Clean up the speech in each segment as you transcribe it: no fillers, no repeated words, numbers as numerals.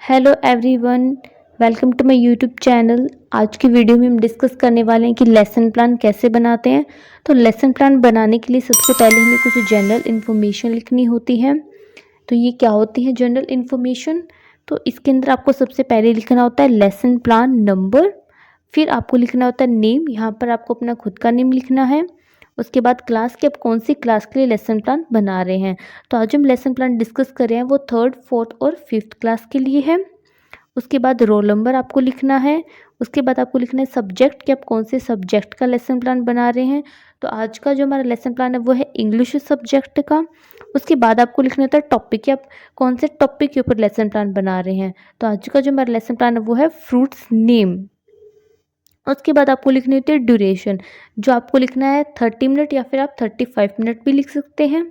Hello everyone, welcome to my YouTube channel. आज की video में हम डिस्कस करने वाले हैं कि लेसन प्लान कैसे बनाते हैं। तो लेसन प्लान बनाने के लिए सबसे पहले हमें कुछ जनरल इन्फॉर्मेशन लिखनी होती है। तो ये क्या होती है जनरल इन्फॉर्मेशन? तो इसके अंदर आपको सबसे पहले लिखना होता है लेसन प्लान नंबर, फिर आपको लिखना होता है नेम। यहाँ पर आपको अपना खुद का नेम लिखना है। उसके बाद क्लास के आप कौन सी क्लास के लिए लेसन प्लान बना रहे हैं। तो आज हम लेसन प्लान डिस्कस कर रहे हैं वो थर्ड, फोर्थ और फिफ्थ क्लास के लिए है। उसके बाद रोल नंबर आपको लिखना है। उसके बाद आपको लिखना है सब्जेक्ट कि आप कौन से सब्जेक्ट का लेसन प्लान बना रहे हैं। तो आज का जो हमारा लेसन प्लान है वो है इंग्लिश सब्जेक्ट का। उसके बाद आपको लिखना होता है टॉपिक कि आप कौन से टॉपिक के ऊपर लेसन प्लान बना रहे हैं। तो आज का जो हमारा लेसन प्लान है वो है फ्रूट्स नेम। उसके बाद आपको लिखनी होती है ड्यूरेशन, जो आपको लिखना है 30 मिनट या फिर आप 35 मिनट भी लिख सकते हैं।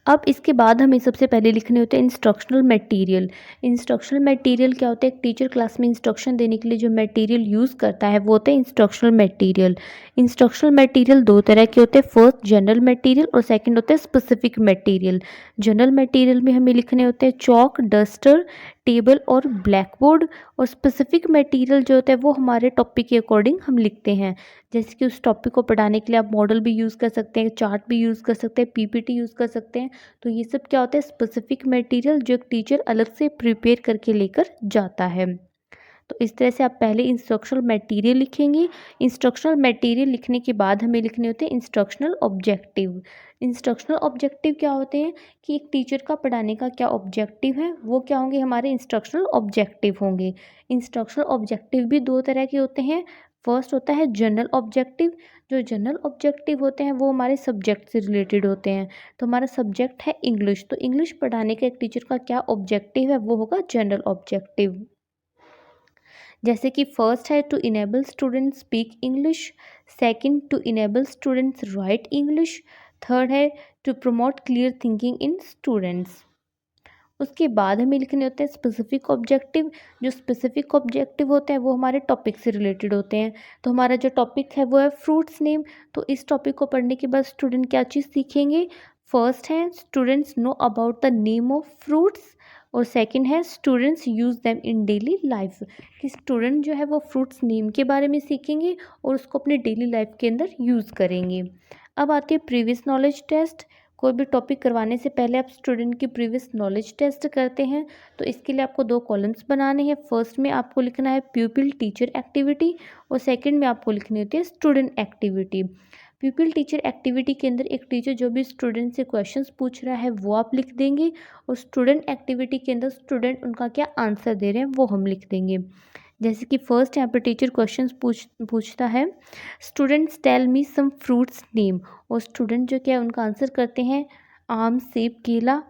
अब इसके बाद हमें सबसे पहले लिखने होते हैं इंस्ट्रक्शनल मटेरियल। इंस्ट्रक्शनल मटेरियल क्या होता है? एक टीचर क्लास में इंस्ट्रक्शन देने के लिए जो मटेरियल यूज़ करता है वो होता है इंस्ट्रक्शनल मटेरियल। इंस्ट्रक्शनल मटेरियल दो तरह के होते हैं, फर्स्ट जनरल मटेरियल और सेकंड होता है स्पेसिफिक मटेरियल। जनरल मटेरियल में हमें लिखने होते हैं चॉक, डस्टर, टेबल और ब्लैक बोर्ड। और स्पेसिफिक मटेरियल जो होता है वो हमारे टॉपिक के अकॉर्डिंग हम लिखते हैं। जैसे कि उस टॉपिक को पढ़ाने के लिए आप मॉडल भी यूज़ कर सकते हैं, चार्ट भी यूज़ कर सकते हैं, पीपीटी यूज़ कर सकते हैं। तो ये सब क्या होता है? स्पेसिफिक मटेरियल जो एक टीचर अलग से प्रिपेयर करके लेकर जाता है। तो इस तरह से आप पहले इंस्ट्रक्शनल मटेरियल लिखेंगे। इंस्ट्रक्शनल मटेरियल लिखने के बाद हमें लिखने होते हैं इंस्ट्रक्शनल ऑब्जेक्टिव। इंस्ट्रक्शनल ऑब्जेक्टिव क्या होते हैं कि एक टीचर का पढ़ाने का क्या ऑब्जेक्टिव है, वो क्या होंगे? हमारे इंस्ट्रक्शनल ऑब्जेक्टिव होंगे। इंस्ट्रक्शनल ऑब्जेक्टिव भी दो तरह के होते हैं। फर्स्ट होता है जनरल ऑब्जेक्टिव। जो जनरल ऑब्जेक्टिव होते हैं वो हमारे सब्जेक्ट से रिलेटेड होते हैं। तो हमारा सब्जेक्ट है इंग्लिश, तो इंग्लिश पढ़ाने का एक टीचर का क्या ऑब्जेक्टिव है, वो होगा जनरल ऑब्जेक्टिव। जैसे कि फर्स्ट है to enable students speak English, second to enable students write English, third है to promote clear thinking in students. उसके बाद हमें लिखने होते हैं स्पेसिफिक ऑब्जेक्टिव। जो स्पेसिफिक ऑब्जेक्टिव होते हैं वो हमारे टॉपिक से रिलेटेड होते हैं। तो हमारा जो टॉपिक है वो है फ्रूट्स नेम। तो इस टॉपिक को पढ़ने के बाद स्टूडेंट क्या चीज़ सीखेंगे? फर्स्ट है students know about the name of fruits, और सेकंड है students use them in daily life. कि स्टूडेंट जो है वो फ्रूट्स नेम के बारे में सीखेंगे और उसको अपने डेली लाइफ के अंदर यूज़ करेंगे। अब आती है प्रीवियस नॉलेज टेस्ट। कोई भी टॉपिक करवाने से पहले आप स्टूडेंट की प्रीवियस नॉलेज टेस्ट करते हैं। तो इसके लिए आपको दो कॉलम्स बनाने हैं। फर्स्ट में आपको लिखना है प्यूपिल टीचर एक्टिविटी और सेकंड में आपको लिखनी होती है स्टूडेंट एक्टिविटी। प्यूपिल टीचर एक्टिविटी के अंदर एक टीचर जो भी स्टूडेंट से क्वेश्चंस पूछ रहा है वो आप लिख देंगे, और स्टूडेंट एक्टिविटी के अंदर स्टूडेंट उनका क्या आंसर दे रहे हैं वो हम लिख देंगे। जैसे कि फर्स्ट यहाँ पर टीचर क्वेश्चंस पूछता है students tell me some fruits name, और स्टूडेंट जो क्या है उनका आंसर करते हैं आम, सेब, केला।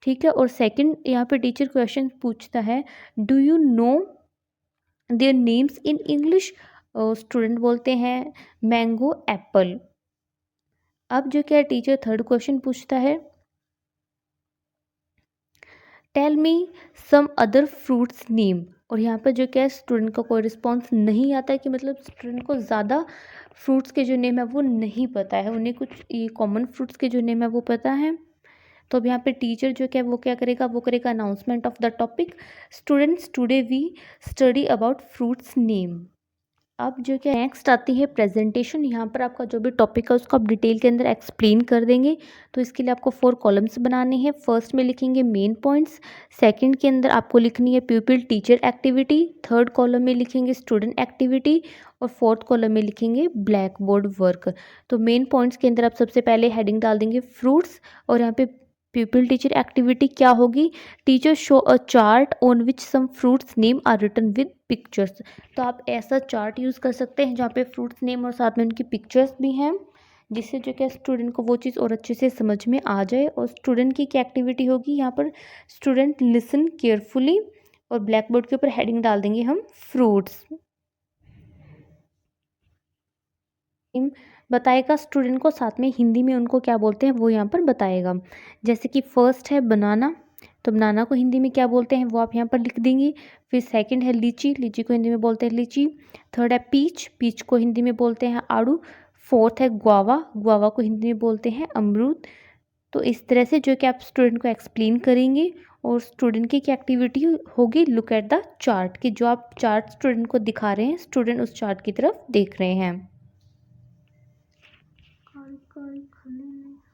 ठीक है। और सेकंड यहाँ पे टीचर क्वेश्चन पूछता है do you know their names in English, student बोलते हैं मैंगो, एप्पल। अब जो क्या टीचर थर्ड क्वेश्चन पूछता है tell me some other fruits name, और यहाँ पर जो क्या है स्टूडेंट का कोई रिस्पॉन्स नहीं आता है, कि मतलब स्टूडेंट को ज़्यादा फ्रूट्स के जो नेम है वो नहीं पता है, उन्हें कुछ ये कॉमन फ्रूट्स के जो नेम है वो पता है। तो अब यहाँ पे टीचर जो क्या वो क्या करेगा, वो करेगा announcement of the topic students today we study about fruits name. अब जो क्या नेक्स्ट आती है प्रेजेंटेशन। यहाँ पर आपका जो भी टॉपिक है उसको आप डिटेल के अंदर एक्सप्लेन कर देंगे। तो इसके लिए आपको 4 कॉलम्स बनाने हैं। फर्स्ट में लिखेंगे मेन पॉइंट्स, सेकंड के अंदर आपको लिखनी है प्यूपिल टीचर एक्टिविटी, थर्ड कॉलम में लिखेंगे स्टूडेंट एक्टिविटी, और फोर्थ कॉलम में लिखेंगे ब्लैक बोर्ड वर्क। तो मेन पॉइंट्स के अंदर आप सबसे पहले हेडिंग डाल देंगे फ्रूट्स, और यहाँ पे प्यूपिल टीचर एक्टिविटी क्या होगी? Teacher show a chart on which some fruits name are written with pictures. तो आप ऐसा चार्ट यूज़ कर सकते हैं जहाँ पे फ्रूट्स नेम और साथ में उनकी पिक्चर्स भी हैं, जिससे जो क्या स्टूडेंट को वो चीज़ और अच्छे से समझ में आ जाए। और स्टूडेंट की क्या एक्टिविटी होगी यहाँ पर? स्टूडेंट लिसन केयरफुली, और ब्लैक बोर्ड के ऊपर हेडिंग डाल देंगे हम फ्रूट्स। बताएगा स्टूडेंट को, साथ में हिंदी में उनको क्या बोलते हैं वो यहाँ पर बताएगा। जैसे कि फर्स्ट है बनाना, तो बनाना को हिंदी में क्या बोलते हैं वो आप यहाँ पर लिख देंगे। फिर सेकंड है लीची, लीची को हिंदी में बोलते हैं लीची। थर्ड है पीच, पीच को हिंदी में बोलते हैं आड़ू। फोर्थ है गुआवा, गुआवा को हिंदी में बोलते हैं अमरूद। तो इस तरह से जो कि आप स्टूडेंट को एक्सप्लेन करेंगे और स्टूडेंट की क्या एक्टिविटी होगी, लुक एट द चार्ट, कि जो आप चार्ट स्टूडेंट को दिखा रहे हैं स्टूडेंट उस चार्ट की तरफ देख रहे हैं।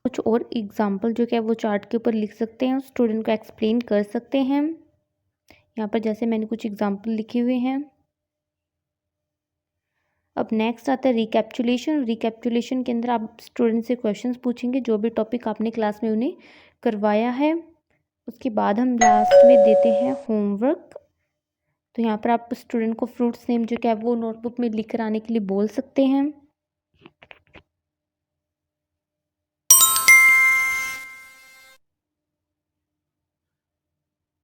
कुछ और एग्जाम्पल जो कि वो चार्ट के ऊपर लिख सकते हैं, स्टूडेंट को एक्सप्लेन कर सकते हैं। यहाँ पर जैसे मैंने कुछ एग्जाम्पल लिखे हुए हैं। अब नेक्स्ट आता है रिकैप्चुलेशन। रिकैप्चुलेशन के अंदर आप स्टूडेंट से क्वेश्चंस पूछेंगे जो भी टॉपिक आपने क्लास में उन्हें करवाया है। उसके बाद हम लास्ट में देते हैं होमवर्क। तो यहाँ पर आप स्टूडेंट को फ्रूट्स नेम जो क्या है वो नोटबुक में लिख कर आने के लिए बोल सकते हैं।